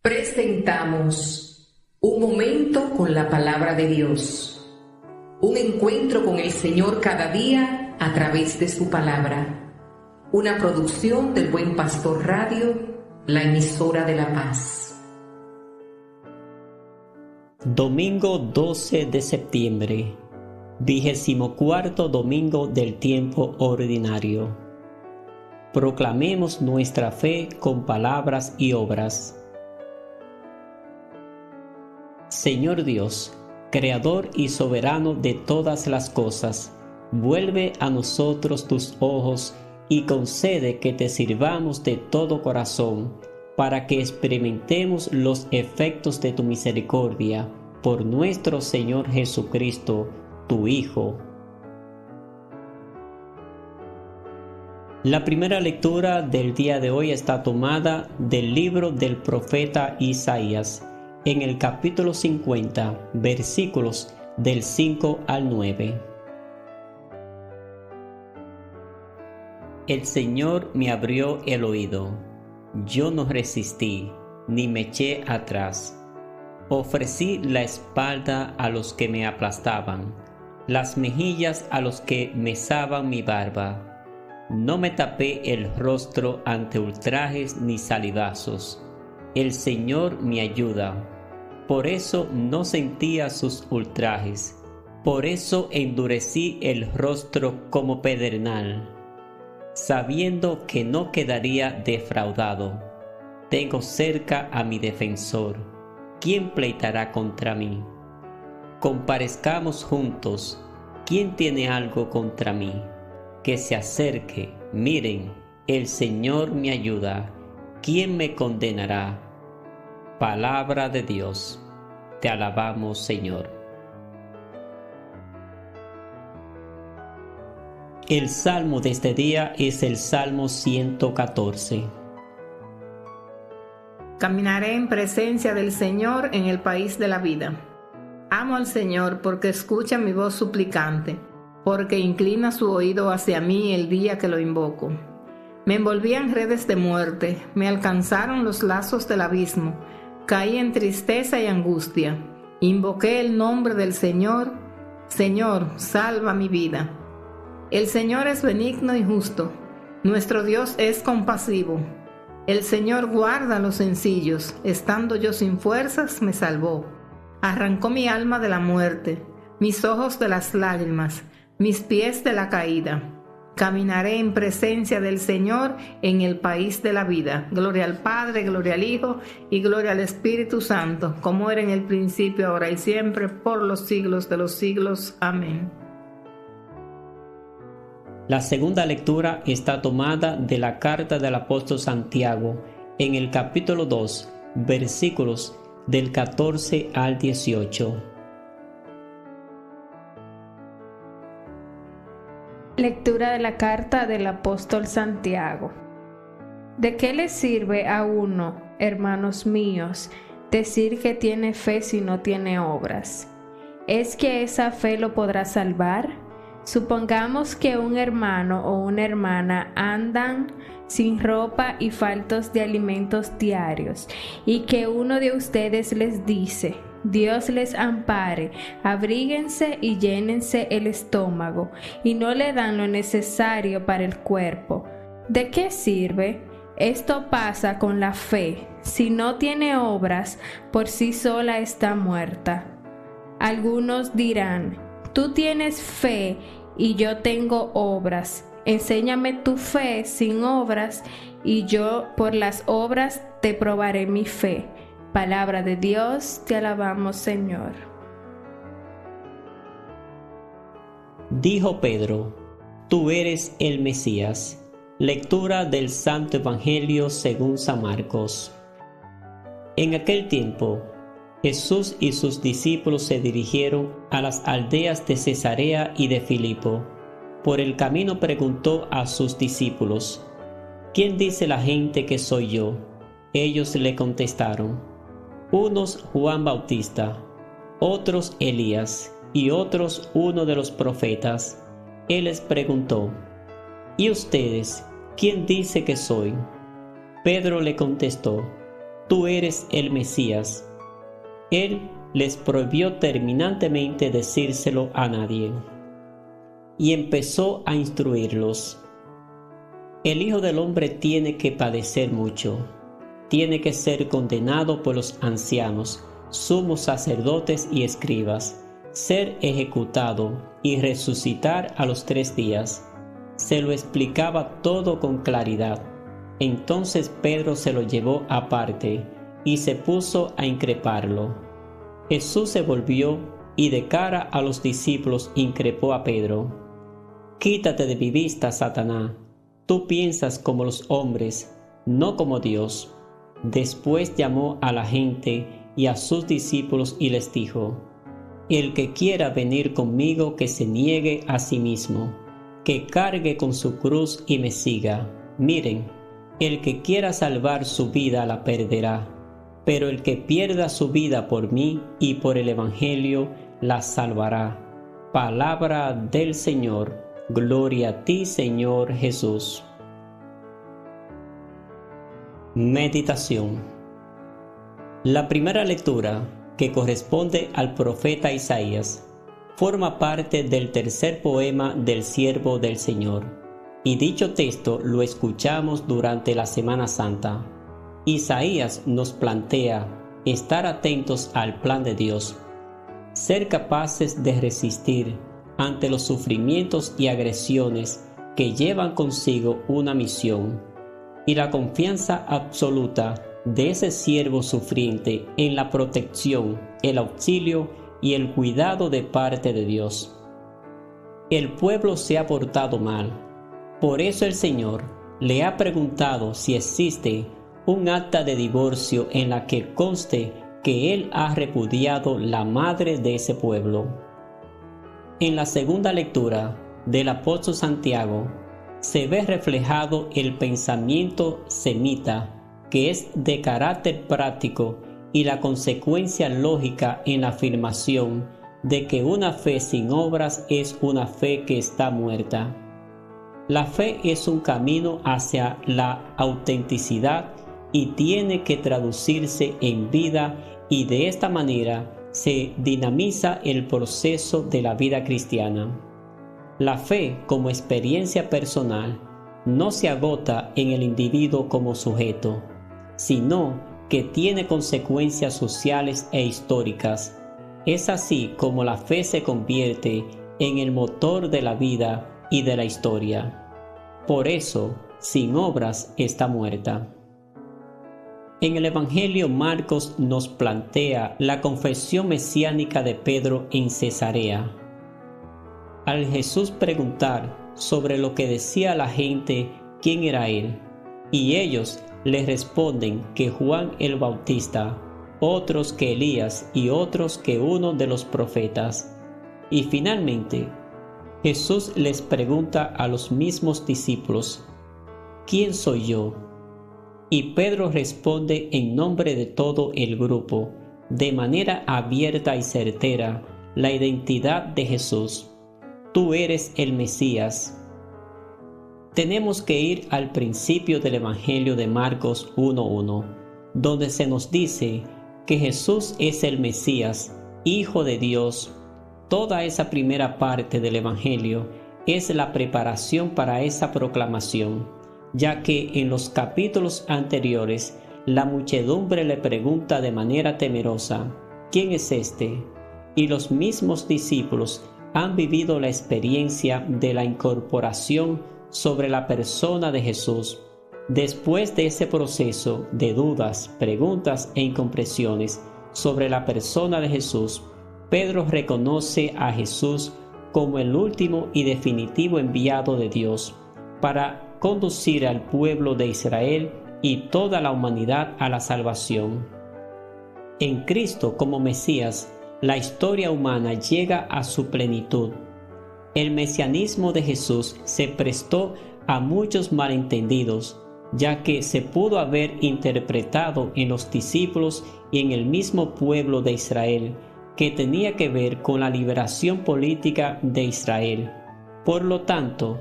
Presentamos un momento con la palabra de Dios, un encuentro con el Señor cada día a través de su palabra, una producción del Buen Pastor Radio, la emisora de la paz. Domingo 12 de septiembre, 24º domingo del tiempo ordinario. Proclamemos nuestra fe con palabras y obras. Señor Dios, Creador y soberano de todas las cosas, vuelve a nosotros tus ojos y concede que te sirvamos de todo corazón, para que experimentemos los efectos de tu misericordia, por nuestro Señor Jesucristo, tu Hijo. La primera lectura del día de hoy está tomada del libro del profeta Isaías, en el capítulo 50, versículos del 5 al 9. El Señor me abrió el oído, yo no resistí, ni me eché atrás. Ofrecí la espalda a los que me aplastaban, las mejillas a los que mesaban mi barba. No me tapé el rostro ante ultrajes ni salivazos. El Señor me ayuda. Por eso no sentía sus ultrajes. Por eso endurecí el rostro como pedernal, sabiendo que no quedaría defraudado. Tengo cerca a mi defensor. ¿Quién pleitará contra mí? Comparezcamos juntos. ¿Quién tiene algo contra mí? Que se acerque. Miren, el Señor me ayuda. ¿Quién me condenará? Palabra de Dios. Te alabamos, Señor. El salmo de este día es el Salmo 114. Caminaré en presencia del Señor en el país de la vida. Amo al Señor porque escucha mi voz suplicante, porque inclina su oído hacia mí el día que lo invoco. Me envolví en redes de muerte, me alcanzaron los lazos del abismo, caí en tristeza y angustia. Invoqué el nombre del Señor. Señor, salva mi vida. El Señor es benigno y justo. Nuestro Dios es compasivo. El Señor guarda a los sencillos. Estando yo sin fuerzas, me salvó. Arrancó mi alma de la muerte, mis ojos de las lágrimas, mis pies de la caída. Caminaré en presencia del Señor en el país de la vida. Gloria al Padre, gloria al Hijo y gloria al Espíritu Santo, como era en el principio, ahora y siempre, por los siglos de los siglos. Amén. La segunda lectura está tomada de la carta del apóstol Santiago, en el capítulo 2, versículos del 14 al 18. Lectura de la carta del apóstol Santiago. ¿De qué le sirve a uno, hermanos míos, decir que tiene fe si no tiene obras? ¿Es que esa fe lo podrá salvar? Supongamos que un hermano o una hermana andan sin ropa y faltos de alimentos diarios, y que uno de ustedes les dice: Dios les ampare, abríguense y llénense el estómago, y no le dan lo necesario para el cuerpo. ¿De qué sirve? Esto pasa con la fe. Si no tiene obras, por sí sola está muerta. Algunos dirán: tú tienes fe y yo tengo obras. Enséñame tu fe sin obras, y yo por las obras te probaré mi fe. Palabra de Dios, te alabamos, Señor. Dijo Pedro: tú eres el Mesías. Lectura del Santo Evangelio según San Marcos. En aquel tiempo, Jesús y sus discípulos se dirigieron a las aldeas de Cesarea y de Filipo. Por el camino preguntó a sus discípulos: ¿quién dice la gente que soy yo? Ellos le contestaron: unos Juan Bautista, otros Elías y otros uno de los profetas. Él les preguntó: ¿y ustedes, quién dice que soy? Pedro le contestó: tú eres el Mesías. Él les prohibió terminantemente decírselo a nadie. Y empezó a instruirlos. El Hijo del Hombre tiene que padecer mucho. Tiene que ser condenado por los ancianos, sumos sacerdotes y escribas, ser ejecutado y resucitar a los 3 días. Se lo explicaba todo con claridad. Entonces Pedro se lo llevó aparte y se puso a increparlo. Jesús se volvió y de cara a los discípulos increpó a Pedro: «Quítate de mi vista, Satanás. Tú piensas como los hombres, no como Dios». Después llamó a la gente y a sus discípulos y les dijo: «El que quiera venir conmigo, que se niegue a sí mismo, que cargue con su cruz y me siga. Miren, el que quiera salvar su vida la perderá, pero el que pierda su vida por mí y por el Evangelio la salvará». Palabra del Señor. Gloria a ti, Señor Jesús. Meditación. La primera lectura, que corresponde al profeta Isaías, forma parte del tercer poema del siervo del Señor, y dicho texto lo escuchamos durante la Semana Santa. Isaías nos plantea estar atentos al plan de Dios, ser capaces de resistir ante los sufrimientos y agresiones que llevan consigo una misión, y la confianza absoluta de ese siervo sufriente en la protección, el auxilio y el cuidado de parte de Dios. El pueblo se ha portado mal, por eso el Señor le ha preguntado si existe un acta de divorcio en la que conste que Él ha repudiado la madre de ese pueblo. En la segunda lectura del apóstol Santiago se ve reflejado el pensamiento semita, que es de carácter práctico y la consecuencia lógica en la afirmación de que una fe sin obras es una fe que está muerta. La fe es un camino hacia la autenticidad y tiene que traducirse en vida, y de esta manera se dinamiza el proceso de la vida cristiana. La fe como experiencia personal no se agota en el individuo como sujeto, sino que tiene consecuencias sociales e históricas. Es así como la fe se convierte en el motor de la vida y de la historia. Por eso, sin obras está muerta. En el Evangelio, Marcos nos plantea la confesión mesiánica de Pedro en Cesarea. Al Jesús preguntar sobre lo que decía la gente quién era él, y ellos le responden que Juan el Bautista, otros que Elías y otros que uno de los profetas. Y finalmente, Jesús les pregunta a los mismos discípulos: ¿quién soy yo? Y Pedro responde en nombre de todo el grupo, de manera abierta y certera, la identidad de Jesús: tú eres el Mesías. Tenemos que ir al principio del Evangelio de Marcos 1:1, donde se nos dice que Jesús es el Mesías, Hijo de Dios. Toda esa primera parte del Evangelio es la preparación para esa proclamación, ya que en los capítulos anteriores la muchedumbre le pregunta de manera temerosa: ¿quién es este? Y los mismos discípulos han vivido la experiencia de la incorporación sobre la persona de Jesús. Después de ese proceso de dudas, preguntas e incomprensiones sobre la persona de Jesús, Pedro reconoce a Jesús como el último y definitivo enviado de Dios para conducir al pueblo de Israel y toda la humanidad a la salvación. En Cristo como Mesías, la historia humana llega a su plenitud. El mesianismo de Jesús se prestó a muchos malentendidos, ya que se pudo haber interpretado en los discípulos y en el mismo pueblo de Israel, que tenía que ver con la liberación política de Israel. Por lo tanto,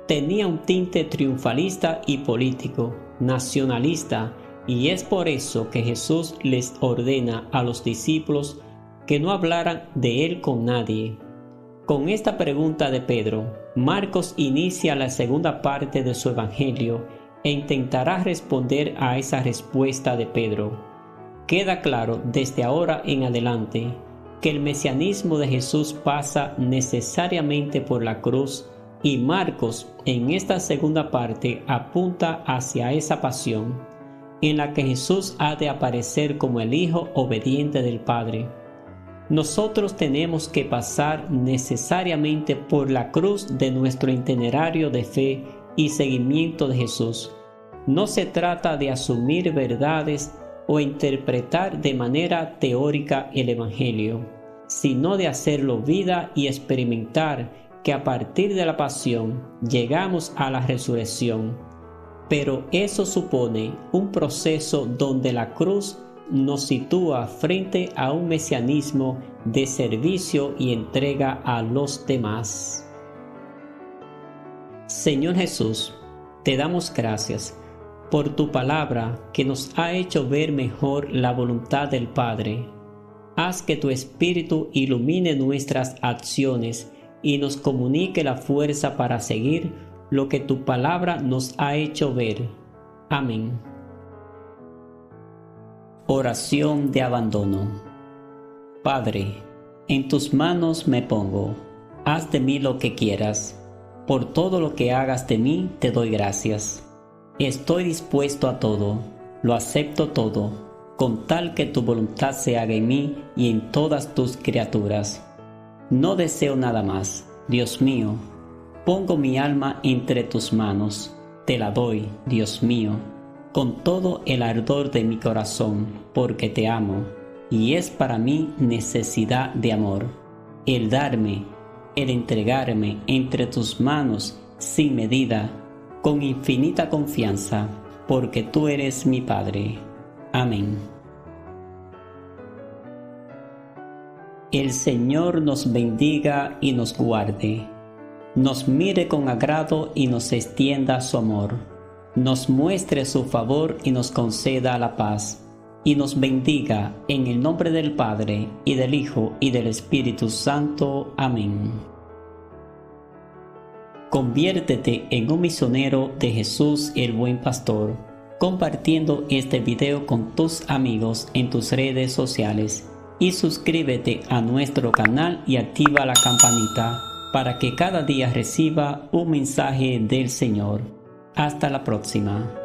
tenía un tinte triunfalista y político, nacionalista, Y es por eso que Jesús les ordena a los discípulos que no hablaran de él con nadie. Con esta pregunta de Pedro, Marcos inicia la segunda parte de su evangelio e intentará responder a esa respuesta de Pedro. Queda claro desde ahora en adelante que el mesianismo de Jesús pasa necesariamente por la cruz, y Marcos en esta segunda parte apunta hacia esa pasión en la que Jesús ha de aparecer como el Hijo obediente del Padre. Nosotros tenemos que pasar necesariamente por la cruz de nuestro itinerario de fe y seguimiento de Jesús. No se trata de asumir verdades o interpretar de manera teórica el Evangelio, sino de hacerlo vida y experimentar que a partir de la pasión llegamos a la resurrección. Pero eso supone un proceso donde la cruz nos sitúa frente a un mesianismo de servicio y entrega a los demás. Señor Jesús, te damos gracias por tu palabra que nos ha hecho ver mejor la voluntad del Padre. Haz que tu Espíritu ilumine nuestras acciones y nos comunique la fuerza para seguir lo que tu palabra nos ha hecho ver. Amén. Oración de abandono. Padre, en tus manos me pongo. Haz de mí lo que quieras. Por todo lo que hagas de mí te doy gracias. Estoy dispuesto a todo, lo acepto todo, con tal que tu voluntad se haga en mí y en todas tus criaturas. No deseo nada más, Dios mío. Pongo mi alma entre tus manos, te la doy, Dios mío, con todo el ardor de mi corazón, porque te amo, y es para mí necesidad de amor, el darme, el entregarme entre tus manos sin medida, con infinita confianza, porque tú eres mi Padre. Amén. El Señor nos bendiga y nos guarde, nos mire con agrado y nos extienda su amor, nos muestre su favor y nos conceda la paz, y nos bendiga en el nombre del Padre, y del Hijo, y del Espíritu Santo. Amén. Conviértete en un misionero de Jesús el Buen Pastor, compartiendo este video con tus amigos en tus redes sociales, y suscríbete a nuestro canal y activa la campanita para que cada día reciba un mensaje del Señor. Hasta la próxima.